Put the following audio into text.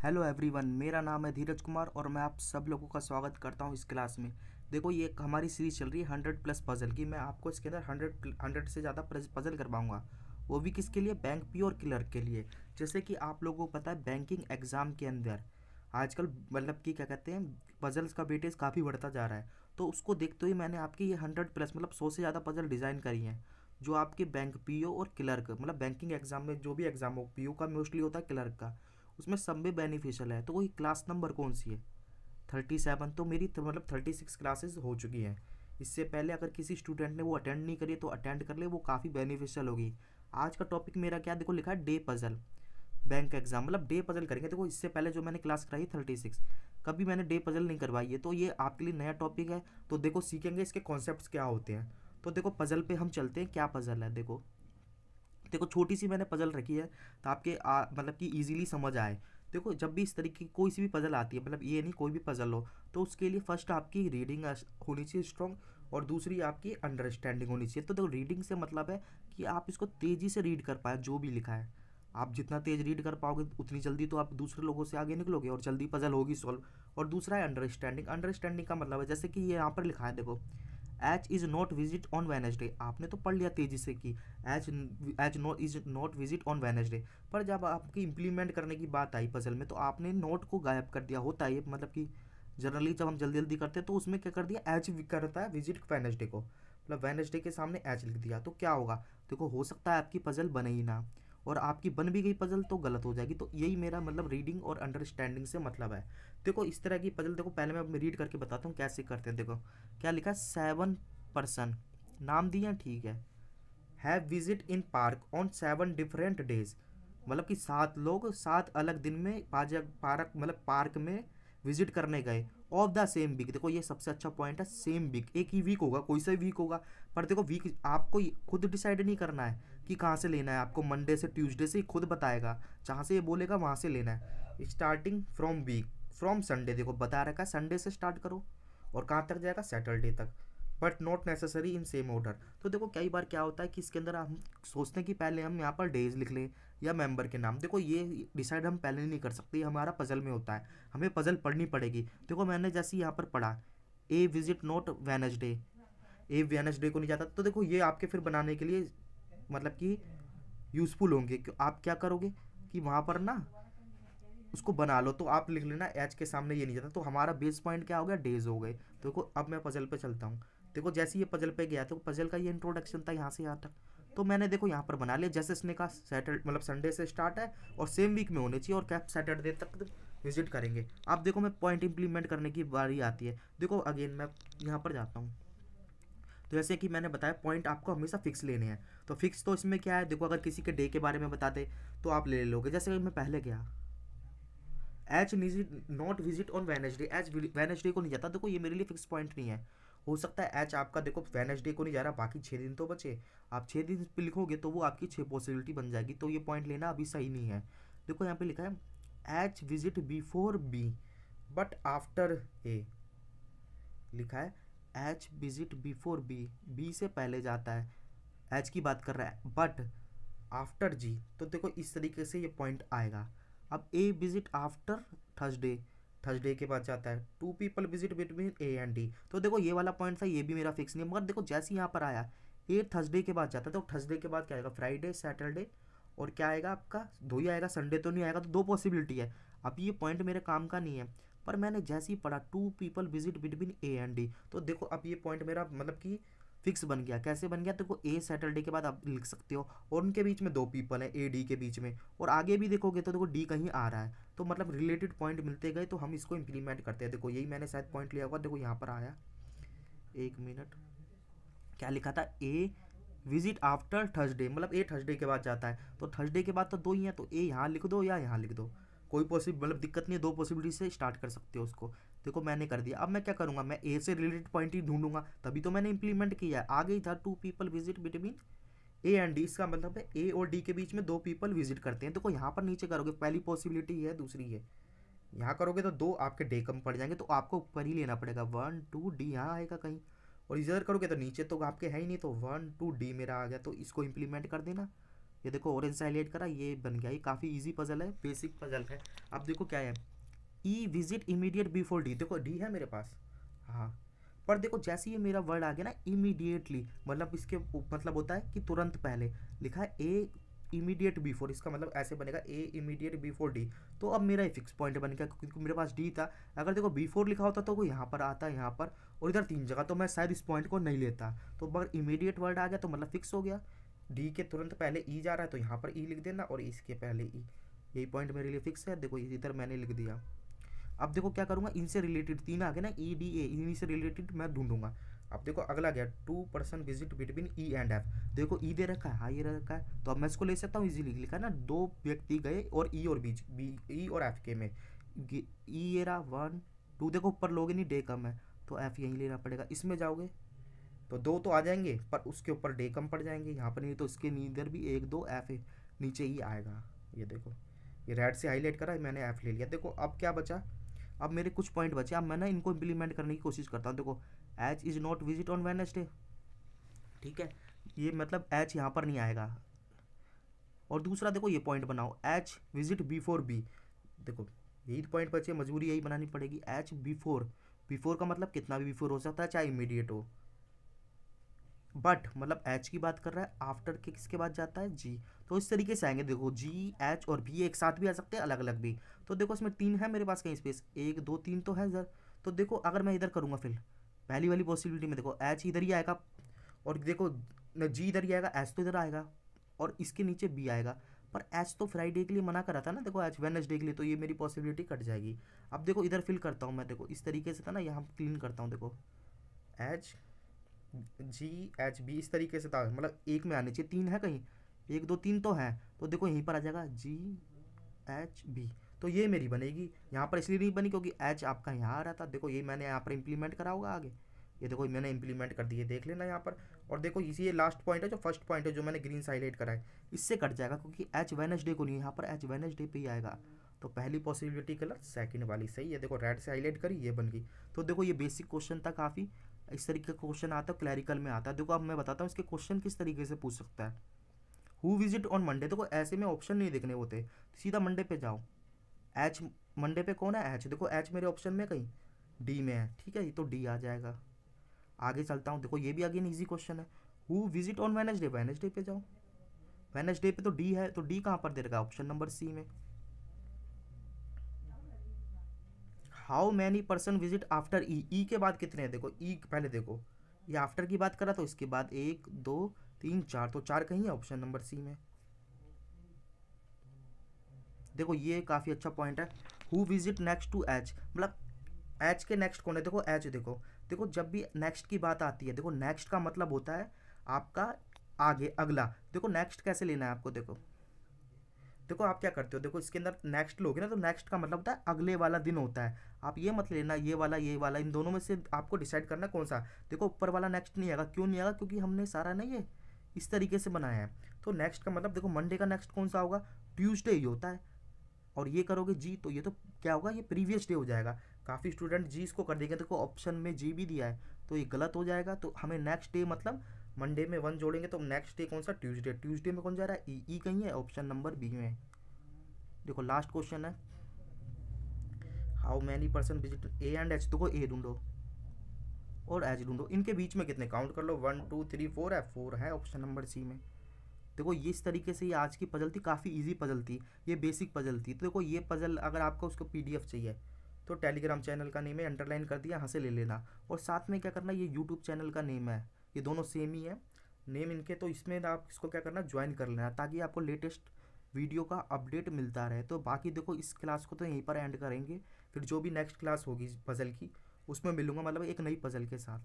Hello everyone, मेरा नाम है धीरज कुमार और मैं आप सब लोगों का स्वागत करता हूं इस क्लास में। देखो, ये एक हमारी सीरीज चल रही है 100+ पजल की। मैं आपको इसके अंदर 100 से ज़्यादा पजल करवाऊंगा, वो भी किसके लिए? बैंक पी और क्लर्क के लिए। जैसे कि आप लोगों को पता है, बैंकिंग एग्ज़ाम के अंदर आजकल मतलब कि क्या कहते हैं, पजल्स का वेटेज काफ़ी बढ़ता जा रहा है। तो उसको देखते हुए मैंने आपकी ये 100+ मतलब 100 से ज़्यादा पजल डिज़ाइन करी हैं, जो आपके बैंक पीओ और क्लर्क मतलब बैंकिंग एग्जाम में जो भी एग्जाम हो, पीओ का मोस्टली होता है, क्लर्क का उसमें सब में बेनिफिशियल है। तो वही क्लास नंबर कौन सी है? 37। तो मेरी मतलब 36 क्लासेस हो चुकी हैं। इससे पहले अगर किसी स्टूडेंट ने वो अटेंड नहीं करी तो अटेंड कर ले, वो काफ़ी बेनिफिशियल होगी। आज का टॉपिक मेरा क्या, देखो लिखा है डे पजल। बैंक एग्जाम मतलब डे पजल करेंगे। देखो, इससे पहले जो मैंने क्लास कराई 36, कभी मैंने डे पजल नहीं करवाई है, तो ये आपके लिए नया टॉपिक है। तो देखो, सीखेंगे इसके कॉन्सेप्ट्स क्या होते हैं। तो देखो, पजल पे हम चलते हैं। क्या पजल है? देखो देखो, छोटी सी मैंने पजल रखी है तो आपके मतलब कि इजीली समझ आए। देखो, जब भी इस तरीके की कोई सी भी पजल आती है, मतलब ये नहीं कोई भी पजल हो, तो उसके लिए फर्स्ट आपकी रीडिंग होनी चाहिए स्ट्रॉन्ग, और दूसरी आपकी अंडरस्टैंडिंग होनी चाहिए। तो देखो, रीडिंग से मतलब है कि आप इसको तेज़ी से रीड कर पाए जो भी लिखा है। आप जितना तेज़ रीड कर पाओगे उतनी जल्दी तो आप दूसरे लोगों से आगे निकलोगे और जल्दी पजल होगी सॉल्व। और दूसरा है अंडरस्टैंडिंग। अंडरस्टैंडिंग का मतलब है जैसे कि ये यहाँ पर लिखा है, देखो, H is not visit on Wednesday. आपने तो पढ़ लिया तेजी से कि H H not is not visit on Wednesday, पर जब आपकी इम्प्लीमेंट करने की बात आई पजल में तो आपने नोट को गायब कर दिया। होता है ये, मतलब कि जनरली जब हम जल्दी जल्दी करते हैं तो उसमें क्या कर दिया, एच करता है विजिट वेनेसडे को, मतलब वेनेसडे के सामने एच लिख दिया। तो क्या होगा? देखो, हो सकता है आपकी पजल बने ही ना, और आपकी बन भी गई पजल तो गलत हो जाएगी। तो यही मेरा मतलब रीडिंग और अंडरस्टैंडिंग से मतलब है। देखो, इस तरह की पजल, देखो पहले मैं रीड करके बताता हूँ कैसे करते हैं। देखो क्या लिखा है, 7 पर्सन नाम दिया, ठीक है, have visit in park on 7 different days. मतलब कि 7 लोग 7 अलग दिन में पार्क मतलब पार्क में विजिट करने गए ऑफ द सेम वीक। देखो, ये सबसे अच्छा पॉइंट है, सेम वीक। एक ही वीक होगा, कोई सा वीक होगा, पर देखो वीक आपको खुद डिसाइड नहीं करना है कि कहाँ से लेना है। आपको मंडे से ट्यूसडे से ही खुद बताएगा, जहाँ से ये बोलेगा वहाँ से लेना है। Starting from week, from Sunday, देखो बता रखा है संडे से स्टार्ट करो, और कहाँ तक जाएगा, सैटरडे तक, but not necessary in same order. तो देखो, कई बार क्या होता है कि इसके अंदर हम सोचते हैं कि पहले हम यहाँ पर डेज लिख लें या मेंबर के नाम। देखो, ये डिसाइड हम पहले नहीं कर सकते, ये हमारा पजल में होता है, हमें पजल पढ़नी पड़ेगी। देखो, मैंने जैसे यहाँ पर पढ़ा, A visit not Wednesday, A Wednesday को नहीं जाता, तो देखो ये आपके फिर बनाने के लिए मतलब कि यूज़फुल होंगे कि आप क्या करोगे कि वहाँ पर ना उसको बना लो, तो आप लिख लेना एच के सामने ये नहीं जाता। तो हमारा बेस पॉइंट क्या हो गया, डेज हो गए। तो देखो, अब मैं पजल पे चलता हूँ। देखो, जैसे ये पजल पे गया तो पजल का ये इंट्रोडक्शन था यहाँ से यहाँ तक, तो मैंने देखो यहाँ पर बना लिया। जैसे इसने कहा सैटरडे मतलब संडे से स्टार्ट है और सेम वीक में होने चाहिए, और कैप सैटरडे तक विजिट करेंगे। अब देखो, मैं पॉइंट इंप्लीमेंट करने की बारी आती है। देखो अगेन मैं यहाँ पर जाता हूँ। तो जैसे कि मैंने बताया, पॉइंट आपको हमेशा फिक्स लेने हैं। तो फिक्स तो इसमें क्या है, देखो अगर किसी के डे के बारे में बताते तो आप ले लोगे। जैसे मैं पहले गया, H not visit on Wednesday, H Wednesday को नहीं जाता। देखो, ये मेरे लिए फिक्स पॉइंट नहीं है। हो सकता है एच आपका, देखो वेनेसडे को नहीं जा रहा, बाकी 6 दिन तो बचे, आप 6 दिन पे लिखोगे तो वो आपकी 6 पॉसिबिलिटी बन जाएगी। तो ये पॉइंट लेना अभी सही नहीं है। देखो यहाँ पे लिखा है H visit before B but after A, लिखा है H visit before B, B से पहले जाता है, एच की बात कर रहा है, बट आफ्टर जी। तो देखो, इस तरीके से ये पॉइंट आएगा। अब ए विजिट आफ्टर थर्सडे, थर्सडे के बाद जाता है, 2 people visit between A and D. तो देखो, ये वाला पॉइंट था, ये भी मेरा फिक्स नहीं है, मगर देखो जैसे यहाँ पर आया ए थर्सडे के बाद जाता है, तो थर्सडे के बाद क्या आएगा, फ्राइडे सैटरडे, और क्या आएगा आपका, दो ही आएगा, संडे तो नहीं आएगा। तो दो पॉसिबिलिटी है। अब ये पॉइंट मेरे काम का नहीं है, पर मैंने जैसे ही पढ़ा 2 people visit between A and D, तो देखो अब ये पॉइंट मेरा मतलब कि फिक्स बन गया। कैसे बन गया, देखो ए सैटरडे के बाद आप लिख सकते हो, और उनके बीच में 2 पीपल हैं, ए डी के बीच में, और आगे भी देखोगे तो देखो डी कहीं आ रहा है। तो मतलब रिलेटेड पॉइंट मिलते गए तो हम इसको इंप्लीमेंट करते हैं। देखो, यही मैंने शायद पॉइंट लिया होगा, देखो यहाँ पर आया, एक मिनट, क्या लिखा था, ए विजिट आफ्टर थर्सडे, मतलब ए थर्सडे के बाद जाता है, तो थर्सडे के बाद तो दो ही हैं, तो ए यहाँ लिख दो या यहाँ लिख दो, कोई पॉसिबल मतलब दिक्कत नहीं है, दो पॉसिबिलिटी से स्टार्ट कर सकते हो उसको। देखो मैंने कर दिया। अब मैं क्या करूँगा, मैं ए से रिलेटेड पॉइंट ही ढूंढूंगा, तभी तो मैंने इंप्लीमेंट किया है। आगे ही था 2 people visit between A and D, इसका मतलब है ए और डी के बीच में 2 पीपल विजिट करते हैं। देखो यहाँ पर नीचे करोगे, पहली पॉसिबिलिटी है, दूसरी है, यहाँ करोगे तो दो आपके डे कम पड़ जाएंगे, तो आपको ऊपर ही लेना पड़ेगा, 1 2 डी यहाँ आएगा कहीं, और इधर करोगे तो नीचे तो आपके है ही नहीं, तो 1 2 डी मेरा आ गया, तो इसको इम्प्लीमेंट कर देना। ये देखो ऑरेंज से हाईलाइट करा, ये बन गया। ये काफ़ी इजी पजल है, बेसिक पजल है। अब देखो क्या है, ई विजिट इमीडिएट बिफोर डी। देखो डी है मेरे पास, हाँ, पर देखो जैसे ये मेरा वर्ड आ गया ना इमीडिएटली, मतलब इसके मतलब होता है कि तुरंत पहले। लिखा है ए इमीडिएट बिफोर, इसका मतलब ऐसे बनेगा ए इमीडिएट बिफोर डी। तो अब मेरा फिक्स पॉइंट बन गया क्योंकि मेरे पास डी था। अगर देखो बिफोर लिखा होता तो वो यहाँ पर आता है, यहाँ पर और इधर 3 जगह, तो मैं शायद इस पॉइंट को नहीं लेता। तो अगर इमीडिएट वर्ड आ गया तो मतलब फिक्स हो गया। डी के तुरंत पहले ई जा रहा है तो यहाँ पर ई लिख देना और इसके पहले ई। यही पॉइंट मेरे लिए फिक्स है। देखो इधर मैंने लिख दिया। अब देखो क्या करूँगा, इनसे रिलेटेड 3 आ गए ना, ई डी ए, इन्हीं से रिलेटेड मैं ढूंढूंगा। अब देखो अगला गया 2% visit between E and F. देखो ई दे रखा है, हाँ ये रखा है, तो अब मैं इसको ले सकता हूँ इजीली। लिखा है ना 2 व्यक्ति गए और ई और बीच बी ई और एफ के में। ई ये रहा 1 2, देखो ऊपर लोगे नहीं, डे कम है तो एफ यहीं लेना पड़ेगा। इसमें जाओगे तो 2 तो आ जाएंगे पर उसके ऊपर डे कम पड़ जाएंगे यहाँ पर, नहीं तो इसके नीदर भी 1 2 एफ है, नीचे ही आएगा। ये देखो ये रेड से हाईलाइट करा, मैंने एफ ले लिया। देखो अब क्या बचा, अब मेरे कुछ पॉइंट बचे। अब मैं ना इनको इम्प्लीमेंट करने की कोशिश करता हूँ। देखो H is not visit on Wednesday, ठीक है, ये मतलब एच यहाँ पर नहीं आएगा। और दूसरा देखो ये पॉइंट बनाओ, एच विजिट बिफोर बी। देखो यही पॉइंट बचे, मजबूरी यही बनानी पड़ेगी। एच बिफोर, बिफोर का मतलब कितना भी बिफोर हो सकता है, चाहे इमीडिएट हो। बट मतलब एच की बात कर रहा है, आफ्टर के किसके बाद जाता है, जी। तो इस तरीके से आएंगे। देखो जी एच और बी एक साथ भी आ सकते हैं, अलग अलग भी। तो देखो इसमें 3 है मेरे पास, कहीं स्पेस 1 2 3 तो है इधर। तो देखो अगर मैं इधर करूँगा फिर पहली वाली पॉसिबिलिटी में, देखो एच इधर ही आएगा और देखो जी इधर ही आएगा, एच तो इधर आएगा और इसके नीचे बी आएगा। पर एच तो फ्राइडे के लिए मना करा था ना, देखो एच वेडनेसडे के लिए, तो ये मेरी पॉसिबिलिटी कट जाएगी। अब देखो इधर फिल करता हूँ मैं, देखो इस तरीके से था ना, यहाँ क्लीन करता हूँ। देखो एच जी एच बी इस तरीके से था, मतलब एक में आने चाहिए, 3 है कहीं, 1 2 3 तो है, तो देखो यहीं पर आ जाएगा जी एच बी। तो ये मेरी बनेगी। यहाँ पर इसलिए नहीं बनी क्योंकि एच आपका यहाँ आ रहा था। देखो ये मैंने यहाँ पर इंप्लीमेंट करा होगा आगे, ये देखो मैंने इंप्लीमेंट कर दिए, देख लेना यहाँ पर। और देखो इसी ये लास्ट पॉइंट है, जो फर्स्ट पॉइंट है जो मैंने ग्रीन से हाईलाइट करा है, इससे कट जाएगा क्योंकि एच वेडनेसडे को नहीं, यहाँ पर एच वेडनेसडे पे ही आएगा। तो पहली पॉसिबिलिटी कलर सेकंड वाली सही है। देखो रेड से हाईलाइट करी, ये बन गई। तो देखो ये बेसिक क्वेश्चन था, काफ़ी इस तरीके का क्वेश्चन आता है, क्लैरिकल में आता है। देखो अब मैं बताता हूँ इसके क्वेश्चन किस तरीके से पूछ सकता है। हु विजिट ऑन मंडे, देखो ऐसे में ऑप्शन नहीं देखने होते, सीधा मंडे पे जाओ। एच मंडे पे कौन है, एच। देखो एच मेरे ऑप्शन में कहीं डी में है, ठीक है, ये तो डी आ जाएगा। आगे चलता हूँ, देखो ये भी अगेन इजी क्वेश्चन है। Who visit on Wednesday, Wednesday पे जाओ। वेडनेसडे पे तो डी है, तो डी कहाँ पर दे रखा, ऑप्शन नंबर सी में। How many person visit after E, E के बाद कितने हैं, देखो ई पहले देखो, ये आफ्टर की बात करा तो इसके बाद 1 2 3 4, तो 4 कहीं है, ऑप्शन नंबर सी में। देखो ये काफ़ी अच्छा पॉइंट है। Who visit next to H, मतलब एच के नेक्स्ट कौन है, देखो एच। देखो देखो जब भी नेक्स्ट की बात आती है, देखो नेक्स्ट का मतलब होता है आपका आगे, अगला। देखो नेक्स्ट कैसे लेना है आपको, देखो देखो आप क्या करते हो, देखो इसके अंदर नेक्स्ट लोगे ना, तो नेक्स्ट का मतलब होता है अगले वाला दिन होता है। आप ये मत लेना ये वाला, इन दोनों में से आपको डिसाइड करना कौन सा। देखो ऊपर वाला नेक्स्ट नहीं आएगा, क्यों नहीं आएगा, क्योंकि हमने सारा नहीं है इस तरीके से बनाया है। तो नेक्स्ट का मतलब देखो मंडे का नेक्स्ट कौन सा होगा, ट्यूसडे ही होता है। और ये करोगे जी, तो ये तो क्या होगा, ये प्रीवियस डे हो जाएगा। काफ़ी स्टूडेंट जी इसको कर देंगे, देखो ऑप्शन में जी भी दिया है, तो ये गलत हो जाएगा। तो हमें नेक्स्ट डे मतलब मंडे में 1 जोड़ेंगे, तो नेक्स्ट डे कौन सा, ट्यूसडे। ट्यूसडे में कौन जा रहा है, ई कहीं है, ऑप्शन नंबर बी में। देखो लास्ट क्वेश्चन है, how many person visit A and H. देखो ए ढूंढो और एच ढूंढो, इनके बीच में कितने काउंट कर लो, 1 2 3 4 है, 4 है, ऑप्शन नंबर सी में। देखो ये इस तरीके से ये आज की पजल थी, काफ़ी इजी पजल थी, ये बेसिक पजल थी। तो देखो ये पजल अगर आपको उसको पीडीएफ चाहिए तो टेलीग्राम चैनल का नेम है, अंडरलाइन कर दिया, यहाँ से ले लेना। और साथ में क्या करना, ये यूट्यूब चैनल का नेम है, ये दोनों सेम ही है नेम इनके। तो इसमें आप इसको क्या करना, ज्वाइन कर लेना, ताकि आपको लेटेस्ट वीडियो का अपडेट मिलता रहे। तो बाकी देखो इस क्लास को तो यहीं पर एंड करेंगे, फिर जो भी नेक्स्ट क्लास होगी पज़ल की उसमें मिलूंगा, मतलब एक नई पज़ल के साथ।